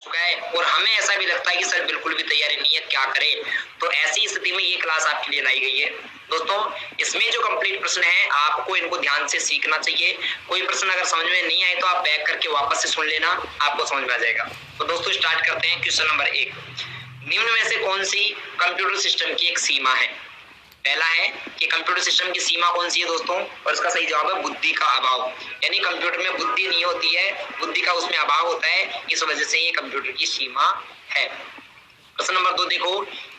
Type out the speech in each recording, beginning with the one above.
चुका है और हमें ऐसा भी लगता है कि सर बिल्कुल भी तैयारी नहीं है, क्या करें। तो ऐसी स्थिति में ये क्लास आपके लिए लाई गई है दोस्तों। इसमें जो कंप्लीट प्रश्न है आपको इनको ध्यान से सीखना चाहिए। कोई प्रश्न अगर समझ में नहीं आए तो आप बैक करके वापस से सुन लेना, आपको समझ में आ जाएगा। तो दोस्तों स्टार्ट करते हैं। क्वेश्चन नंबर 1, निम्न में से कौन सी कंप्यूटर सिस्टम की एक सीमा है। पहला है कि कंप्यूटर सिस्टम की सीमा कौन सी है दोस्तों, और इसका सही जवाब है बुद्धि का अभाव। यानी कंप्यूटर में बुद्धि नहीं होती है, बुद्धि का उसमें अभाव होता है, इस वजह से ये कंप्यूटर की सीमा है। प्रश्न नंबर 2 देखो,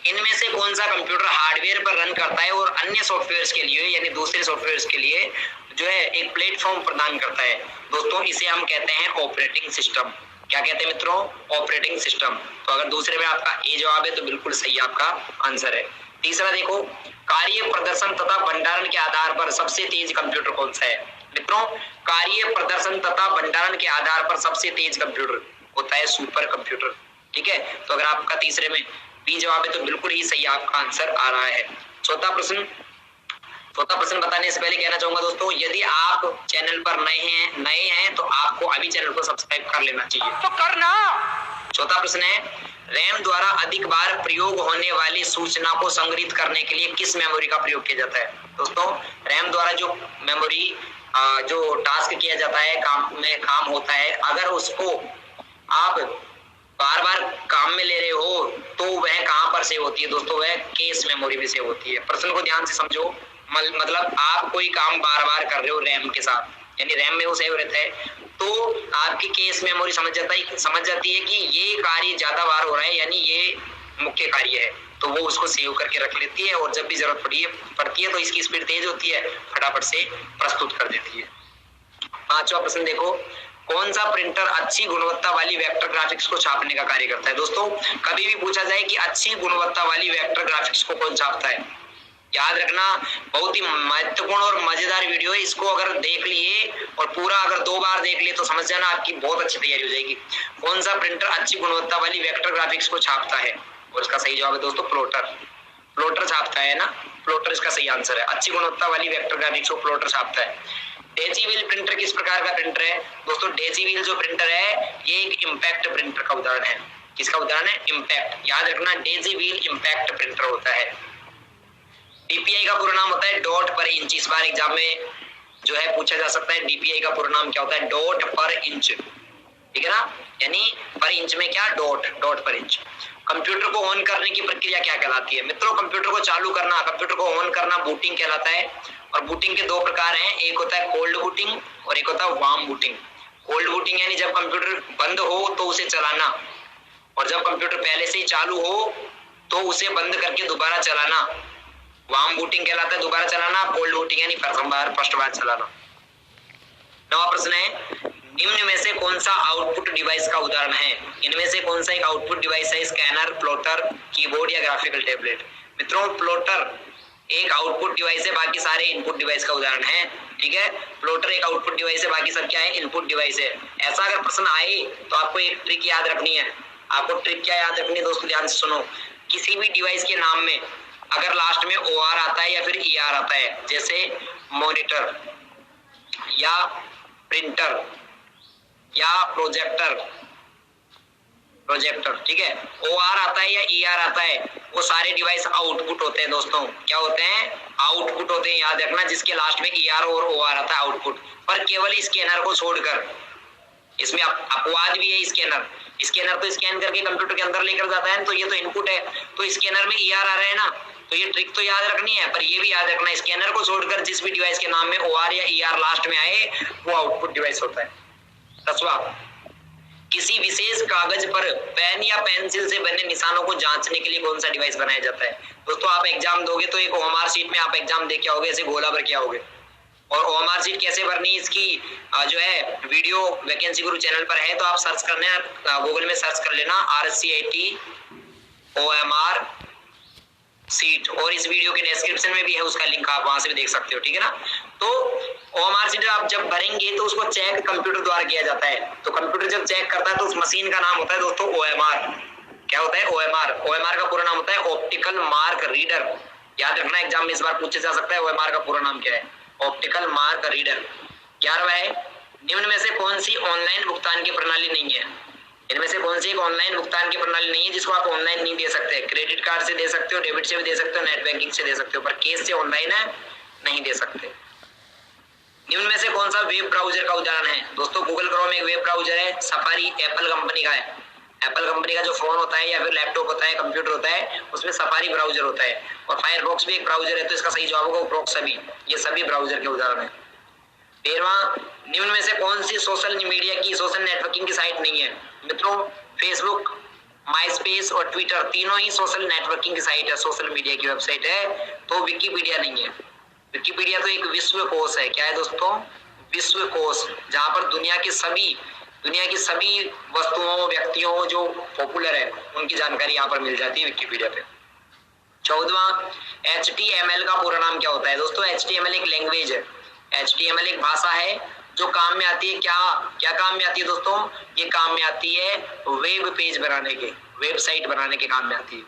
इनमें से कौन सा कंप्यूटर हार्डवेयर पर रन करता है और अन्य सॉफ्टवेयर के लिए यानी दूसरे सॉफ्टवेयर के लिए जो है एक प्लेटफॉर्म प्रदान करता है। दोस्तों इसे हम कहते हैं ऑपरेटिंग सिस्टम। क्या कहते हैं मित्रों, ऑपरेटिंग सिस्टम। तो अगर दूसरे में आपका ए जवाब है तो बिल्कुल सही आपका आंसर है। तीसरा देखो, कार्य प्रदर्शन तथा भंडारण के आधार पर सबसे तेज कंप्यूटर कौन सा है। मित्रों कार्य प्रदर्शन तथा भंडारण के आधार पर सबसे तेज कंप्यूटर होता है सुपर कंप्यूटर। ठीक है, तो अगर आपका तीसरे में बी जवाब है तो बिल्कुल ही सही आपका आंसर आ रहा है। चौथा प्रश्न बताने से पहले कहना चाहूंगा दोस्तों, यदि आप चैनल पर नए हैं तो आपको अभी चैनल को सब्सक्राइब कर लेना चाहिए। तो करना। चौथा प्रश्न है, रैम द्वारा अधिक बार प्रयोग होने वाली सूचना को संग्रहित करने के लिए किस मेमोरी का प्रयोग किया जाता है। दोस्तों रैम द्वारा जो मेमोरी जो टास्क किया जाता है, काम होता है, अगर उसको आप बार बार काम में ले रहे हो तो वह कहां पर सेव होती है दोस्तों, वह केस मेमोरी में सेव होती है। प्रश्न को ध्यान से समझो, मतलब आप कोई काम बार बार कर रहे हो रैम के साथ, यानी रैम में वो सेव रहता है, तो आपकी केस मेमोरी समझ जाती है कि ये कार्य ज्यादा बार हो रहा है, यानी ये मुख्य कार्य है, तो वो उसको सेव करके रख लेती है और जब भी जरूरत पड़ती है तो इसकी स्पीड तेज होती है, फटाफट से प्रस्तुत कर देती है। पांचवा प्रश्न देखो, कौन सा प्रिंटर अच्छी गुणवत्ता वाली वेक्टर ग्राफिक्स को छापने का कार्य करता है। दोस्तों कभी भी पूछा जाए कि अच्छी गुणवत्ता वाली वेक्टर ग्राफिक्स को कौन छापता है, याद रखना बहुत ही महत्वपूर्ण और मजेदार वीडियो है। इसको अगर देख लिए और पूरा अगर 2 बार देख लिए तो समझ जाना आपकी बहुत अच्छी तैयारी हो जाएगी। कौन सा प्रिंटर अच्छी गुणवत्ता वाली वेक्टर ग्राफिक्स को छापता है, और इसका सही जवाब है दोस्तों प्लॉटर छापता है ना, प्लॉटर इसका सही आंसर है। अच्छी गुणवत्ता वाली वेक्टर ग्राफिक्स को प्लॉटर छापता है। डेजी व्हील प्रिंटर किस प्रकार का प्रिंटर है। दोस्तों डेजी व्हील जो प्रिंटर है ये एक इम्पैक्ट प्रिंटर का उदाहरण है। किसका उदाहरण है, इम्पैक्ट। याद रखना डेजी व्हील इम्पैक्ट प्रिंटर होता है। डीपीआई का पूरा नाम होता है डॉट पर इंच। इस बार एग्जाम में जो है पूछा जा सकता है डीपीआई का पूरा नाम क्या होता है, डॉट पर इंच। ठीक है ना, यानी पर इंच में क्या, डॉट पर इंच। कंप्यूटर को ऑन करने की प्रक्रिया क्या कहलाती है। मित्रों कंप्यूटर को चालू करना, कंप्यूटर को ऑन करना बूटिंग कहलाता है। और बूटिंग के 2 प्रकार हैं, एक होता है कोल्ड बूटिंग और एक होता है वार्म बूटिंग। कोल्ड बूटिंग यानी जब कंप्यूटर बंद हो तो उसे चलाना, और जब कंप्यूटर पहले से ही चालू हो तो उसे बंद करके दोबारा चलाना, वार्म बूटिंग कहलाता है दोबारा चलाना। कोल्ड बूटिंग यानी फर्स्ट बार चलाना। 9वां प्रश्न है, निम्न में से कौन सा आउटपुट डिवाइस का उदाहरण है। इनमें से कौन सा एक आउटपुट डिवाइस है, स्कैनर, प्लॉटर, कीबोर्ड या ग्राफिकल टैबलेट। मित्रों प्लॉटर एक आउटपुट डिवाइस है, बाकी सारे इनपुट डिवाइस का उदाहरण है। ठीक है, प्लॉटर एक आउटपुट डिवाइस है, बाकी सब क्या है, इनपुट डिवाइस है। ऐसा अगर प्रश्न आए तो आपको एक ट्रिक याद रखनी है। आपको ट्रिक क्या याद रखनी है दोस्तों, ध्यान से सुनो। किसी भी डिवाइस के नाम में अगर लास्ट में OR आता है या फिर ER आता है, जैसे मॉनिटर या प्रिंटर या प्रोजेक्टर, ठीक है, OR आता है या ER आता है, वो सारे डिवाइस आउटपुट होते हैं दोस्तों। क्या होते हैं, आउटपुट होते हैं। याद रखना जिसके लास्ट में ER और OR आता है आउटपुट। पर केवल स्कैनर को छोड़कर, इसमें अपवाद भी है। स्कैनर तो स्कैन करके कंप्यूटर के अंदर लेकर जाता है, तो ये तो इनपुट है, तो स्कैनर में ER आ रहा है ना, तो ये ट्रिक तो याद रखनी है। पर ये भी याद रखना स्कैनर को छोड़कर जिस भी डिवाइस के नाम में OR या ER लास्ट में आए वो आउटपुट डिवाइस होता है। 10वां, किसी विशेष कागज पर पेन या पेंसिल से बने निशानों को जांचने के लिए कौन सा डिवाइस बनाया जाता है। दोस्तों आप एग्जाम दोगे तो एक OMR शीट में आप एग्जाम दे के आओगे, ऐसे गोला भर के आओगे। और OMR शीट कैसे भरनी, इसकी जो है वीडियो वैकेंसी गुरु चैनल पर है, तो आप सर्च करने गूगल में सर्च कर लेना RCIT OMR सीट, और इस वीडियो के डिस्क्रिप्शन में भी है उसका लिंक, आप वहां से भी देख सकते हो। ठीक है ना, तो OMR सीट आप जब भरेंगे तो उसको चेक कंप्यूटर द्वारा किया जाता है। तो कंप्यूटर जब चेक करता है तो उस मशीन का नाम होता है दोस्तों OMR। क्या होता है, OMR का पूरा नाम होता है ऑप्टिकल मार्क रीडर। याद रखना एग्जाम में इस बार पूछा जा सकता है OMR का पूरा नाम क्या है, ऑप्टिकल मार्क रीडर। 11वां है, निम्न में से कौन सी ऑनलाइन भुगतान की प्रणाली नहीं है। इनमें से कौन सी एक ऑनलाइन भुगतान की प्रणाली नहीं है जिसको आप ऑनलाइन नहीं दे सकते? क्रेडिट कार्ड से दे सकते हो, डेबिट से भी दे सकते हो, नेट बैंकिंग से दे सकते हो, पर कैश से ऑनलाइन है नहीं दे सकते। निम्न में से कौन सा वेब ब्राउजर का उदाहरण है? दोस्तों गूगल क्रोम एक वेब ब्राउजर है, सफारी एप्पल कंपनी का है। एप्पल कंपनी का जो फोन होता है या फिर लैपटॉप होता है, कंप्यूटर होता है, उसमें सफारी ब्राउजर होता है। और फायरफॉक्स भी एक ब्राउजर है, तो इसका सही जवाब होगा उपरोक्त सभी। ये सभी ब्राउजर के उदाहरण है। 13वां, निम्न में से कौन सी सोशल मीडिया की, सोशल नेटवर्किंग की साइट नहीं है? मित्रों फेसबुक, माइस्पेस और ट्विटर तीनों ही सोशल नेटवर्किंग की साइट है, सोशल मीडिया की वेबसाइट है। तो विकिपीडिया नहीं है। विकिपीडिया तो एक विश्व कोश है। क्या है दोस्तों? विश्व कोश, जहां पर दुनिया की सभी वस्तुओं, व्यक्तियों जो पॉपुलर है उनकी जानकारी यहाँ पर मिल जाती है विकिपीडिया पे। 14वां, HTML का पूरा नाम क्या होता है? दोस्तों HTML एक लैंग्वेज है, HTML एक भाषा है जो काम में आती है। क्या काम में आती है दोस्तों? ये काम में आती है वेब पेज बनाने के, वेबसाइट बनाने के काम में आती है।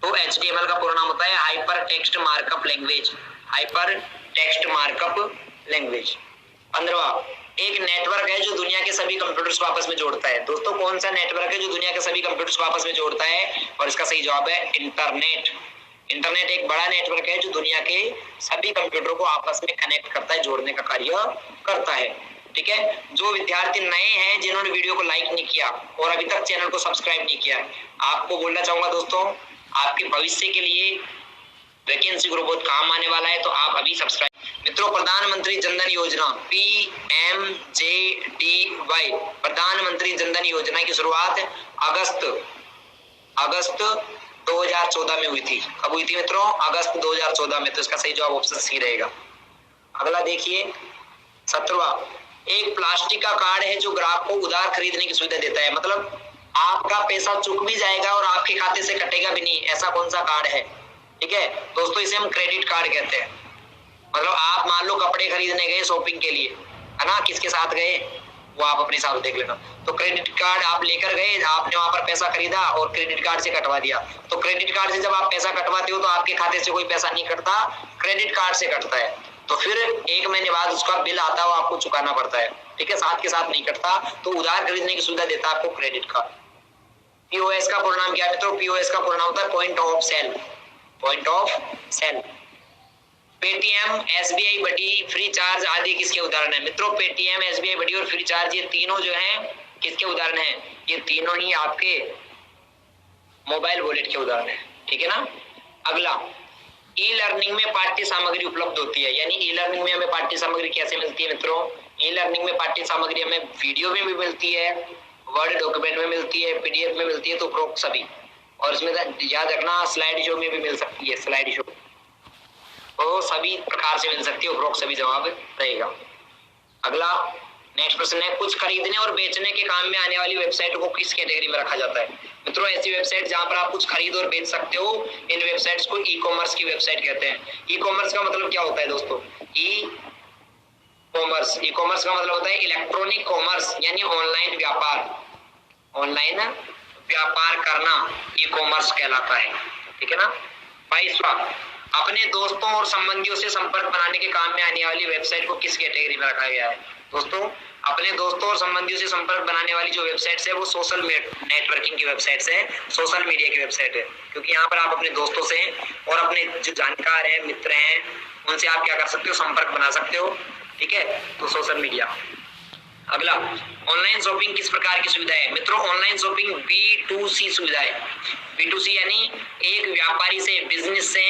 तो HTML का पूरा नाम होता है hyper text markup language, hyper text markup language. 15वां, एक नेटवर्क है जो दुनिया के सभी कंप्यूटर्स को आपस में जोड़ता है। दोस्तों कौन सा नेटवर्क है जो दुनिया के सभी कंप्यूटर्स को आपस में जोड़ता है? और इसका सही जवाब है इंटरनेट। इंटरनेट एक बड़ा नेटवर्क है जो दुनिया के सभी कंप्यूटरों को आपस में कनेक्ट करता है, जोड़ने का कार्य करता है। ठीक है, जो विद्यार्थी नए हैं जिन्होंने वीडियो को लाइक नहीं किया और अभी तक चैनल को सब्सक्राइब नहीं किया है, आपको बोलना चाहूंगा दोस्तों, आपके भविष्य के लिए वैकेंसी ग्रुप बहुत काम आने वाला है, तो आप अभी सब्सक्राइब। मित्रों प्रधानमंत्री जनधन योजना PMJDY, प्रधानमंत्री जनधन योजना की शुरुआत अगस्त 2014 में हुई थी। कब हुई थी मित्रों? अगस्त 2014 में। तो इसका सही जवाब ऑप्शन सी रहेगा। अगला देखिए 17वां, एक प्लास्टिक का कार्ड है जो ग्राहक को उधार खरीदने की सुविधा देता है। मतलब आपका पैसा चुक भी जाएगा और आपके खाते से कटेगा भी नहीं, ऐसा कौन सा कार्ड है? ठीक है दोस्तों, इसे हम क्रेडिट कार्ड कहते हैं। मतलब आप मान लो कपड़े खरीदने गए शॉपिंग के लिए, है ना, किसके साथ गए वो आप अपने हिसाब से देख लेना। तो क्रेडिट कार्ड आप लेकर गए, आपने वहां पर पैसा खरीदा और क्रेडिट कार्ड से कटवा दिया। तो क्रेडिट कार्ड से जब आप पैसा कटवाते हो तो आपके खाते से कोई पैसा नहीं कटता, क्रेडिट कार्ड से कटता है। तो फिर 1 महीने बाद उसका बिल आता है, वो आपको चुकाना पड़ता है। ठीक है, साथ के साथ नहीं कटता। तो उधार खरीदने की सुविधा देता है आपको क्रेडिट कार्ड। POS का पूरा नाम क्या है मित्रों? POS का पूरा नाम होता है point of sale, point of sale. Paytm, SBI buddy, Freecharge आदि किसके उदाहरण है? मित्रों पेटीएम, SBI बडी और फ्री चार्ज ये तीनों जो हैं किसके उदाहरण हैं? ये तीनों ही आपके मोबाइल वॉलेट के उदाहरण है। ठीक है ना। अगला, ई लर्निंग में पाठ्य सामग्री उपलब्ध होती है, यानी ई लर्निंग में हमें पाठ्य सामग्री कैसे मिलती है मित्रों? ई लर्निंग में पाठ्य सामग्री हमें वीडियो में भी मिलती है, वर्ड डॉक्यूमेंट में मिलती है, PDF में मिलती है, तो उपरोक्त सभी। और इसमें याद रखना स्लाइड शो में भी मिल सकती है, स्लाइड शो तो सभी प्रकार से मिल सकती है, उपरोक्त सभी जवाब रहेगा। अगला नेक्स्ट प्रश्न है, कुछ खरीदने और बेचने के काम में आने वाली वेबसाइट को किस कैटेगरी में रखा जाता है? मित्रों ऐसी वेबसाइट जहां पर आप कुछ खरीद और बेच सकते हो, इन वेबसाइट्स को ई कॉमर्स की वेबसाइट कहते हैं। ई कॉमर्स का मतलब क्या होता है दोस्तों? ई कॉमर्स का मतलब होता है इलेक्ट्रॉनिक कॉमर्स, यानी ऑनलाइन व्यापार, ऑनलाइन व्यापार करना ई कॉमर्स कहलाता है। ठीक है ना। 22वां, अपने दोस्तों और संबंधियों से संपर्क बनाने के काम में आने वाली वेबसाइट को किस कैटेगरी में रखा गया है? दोस्तों अपने दोस्तों और संबंधियों से संपर्क बनाने वाली जो वेबसाइट्स है वो सोशल नेटवर्किंग की वेबसाइट्स है, सोशल मीडिया की वेबसाइट है, क्योंकि यहाँ पर आप अपने दोस्तों से और अपने जो जानकार हैं, मित्र हैं, उनसे आप क्या कर सकते हो? संपर्क बना सकते हो। ठीक है, तो सोशल मीडिया। अगला, ऑनलाइन शॉपिंग किस प्रकार की सुविधा है? मित्रों ऑनलाइन शॉपिंग B2C सुविधा है। B2C यानी एक व्यापारी से, बिजनेस से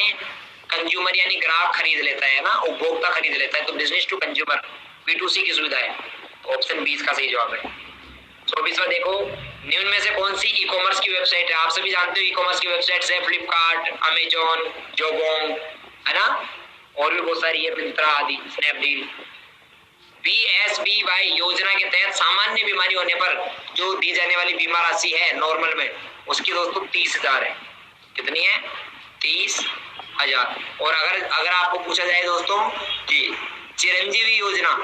कंज्यूमर यानी ग्राहक खरीद लेता है ना, उपभोक्ता खरीद लेता है, तो बिजनेस टू कंज्यूमर B2C की सुविधा है। ऑप्शन 20 का सही जवाब है। 24वां देखो, निम्न में से कौन सी ई कॉमर्स की वेबसाइट है? आप सभी जानते हो ई कॉमर्स की वेबसाइट्स है फ्लिपकार्ट, अमेजॉन, जोबोंग, है ना, और भी बहुत सारी है, मिंत्रा आदि, स्नैपडील। BSBY योजना के तहत सामान्य बीमारी होने पर जो दी जाने वाली बीमा राशि है नॉर्मल में, उसकी दोस्तों 30,000 है। कितनी है? 30,000। और अगर आपको पूछा जाए दोस्तों जी चिरंजीवी योजना,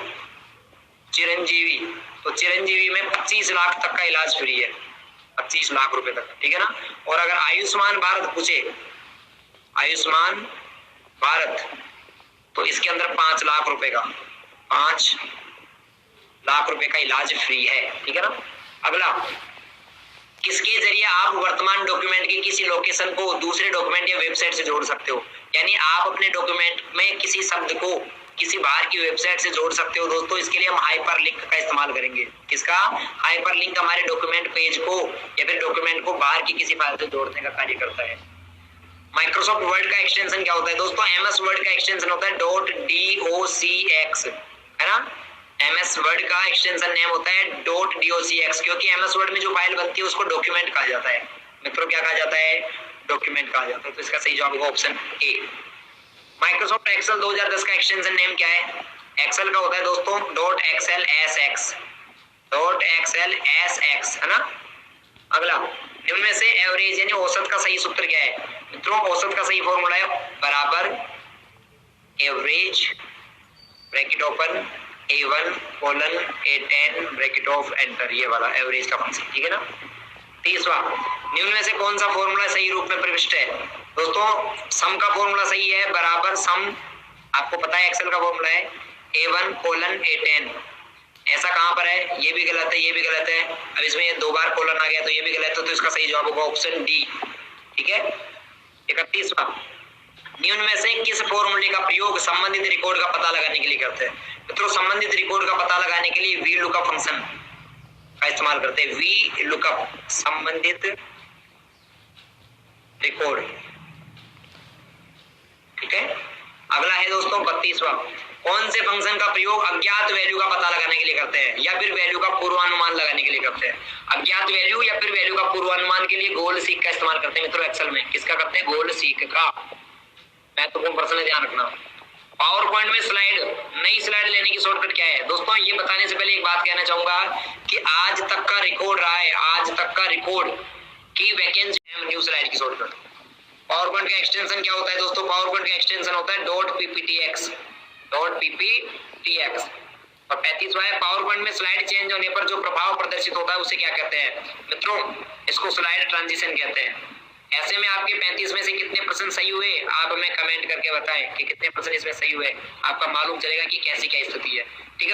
चिरंजीवी, तो चिरंजीवी में 25 लाख तक का इलाज फ्री है, 25 लाख रुपए तक। ठीक है ना। और अगर आयुष्मान भारत पूछे, आयुष्मान भारत, तो इसके अंदर 5 लाख रुपए का, 5 लाख रुपए का इलाज फ्री है। ठीक है ना। अगला, आप वर्तमान डॉक्यूमेंट की किसी लोकेशन को दूसरे डॉक्यूमेंट या वेबसाइट से जोड़ सकते हो, यानी आप अपने डॉक्यूमेंट में किसी शब्द को किसी बाहर की वेबसाइट से जोड़ सकते हो दोस्तों। इसके लिए हम हाइपरलिंक का इस्तेमाल करेंगे। किसका? हाइपरलिंक हमारे डॉक्यूमेंट पेज को या फिर डॉक्यूमेंट को बाहर की किसी फाइल से जोड़ने का कार्य करता है। माइक्रोसॉफ्ट वर्ड का एक्सटेंशन क्या होता है दोस्तों? एमएस वर्ड का एक्सटेंशन होता है .docx, है ना। एमएस वर्ड का एक्सटेंशन नेम होता है .docx, क्योंकि एमएस वर्ड में जो फाइल बनती है उसको डॉक्यूमेंट कहा जाता है। मित्रों क्या कहा जाता है? डॉक्यूमेंट कहा जाता है। तो इसका सही जवाब होगा ऑप्शन ए। माइक्रोसॉफ्ट एक्सेल 2010 का एक्सटेंशन नेम क्या है? एक्सेल का होता है दोस्तों .xlsx, है ना। अगला, निम्न में से एवरेज यानी औसत का सही सूत्र क्या है? मित्रों औसत का सही फॉर्मूला है बराबर average bracket open A1 colon A10 bracket of enter, ये वाला एवरेज का फंक्शन, ठीक है ना। तीसरा, निम्न में से कौन सा फॉर्मूला सही रूप में प्रविष्ट है? दोस्तों सम का फॉर्मूला सही है बराबर सम, आपको पता है एक्सेल का फॉर्मूला है A1 कोलन A10। ऐसा कहां पर है? ये भी गलत है, ये भी गलत है। अब इसमें ये 2 बार कोलन आ गया तो ये भी गलत है, तो इसका सही जवाब होगा ऑप्शन डी, ठीक है। 31वां, निम्न में से किस फॉर्मूले का प्रयोग संबंधित रिकॉर्ड का पता लगाने के लिए करते हैं? मित्रों संबंधित रिकॉर्ड का पता लगाने के लिए वी लुकअप फंक्शन का इस्तेमाल करते हैं। वी लुकअप, संबंधित रिकॉर्ड, ठीक है। अगला है दोस्तों 32वां, कौन से फंक्शन का प्रयोग अज्ञात वैल्यू का पता लगाने के लिए करते हैं या फिर वैल्यू का पूर्वानुमान लगाने के लिए करते हैं? अज्ञात वैल्यू या फिर वैल्यू का पूर्वानुमान के लिए गोल सीक का इस्तेमाल करते हैं मित्रों एक्सेल में। किसका करते हैं? गोल सीक का। महत्वपूर्ण प्रश्न है, ध्यान रखना। पावर पॉइंट में स्लाइड, नई स्लाइड लेने की शॉर्टकट क्या है? दोस्तों ये बताने से पहले एक बात कहना चाहूंगा कि आज तक का रिकॉर्ड रहा है, आज तक का रिकॉर्ड की वैकेंसी न्यू स्लाइड की शॉर्टकट। पावर पॉइंट का एक्सटेंशन क्या होता है दोस्तों? पावर पॉइंट का एक्सटेंशन होता है .pptx। और 35वां है, पावर पॉइंट में स्लाइड चेंज होने पर जो प्रभाव प्रदर्शित होता है उसे क्या कहते हैं? मित्रों इसको स्लाइड ट्रांजिशन कहते हैं। ऐसे में आपके 35 में से कितने % सही हुए? आप हमें कमेंट करके बताएं कि कितने % इसमें सही हुए, आपका मालूम चलेगा कि कैसी क्या स्थिति है, ठीक है।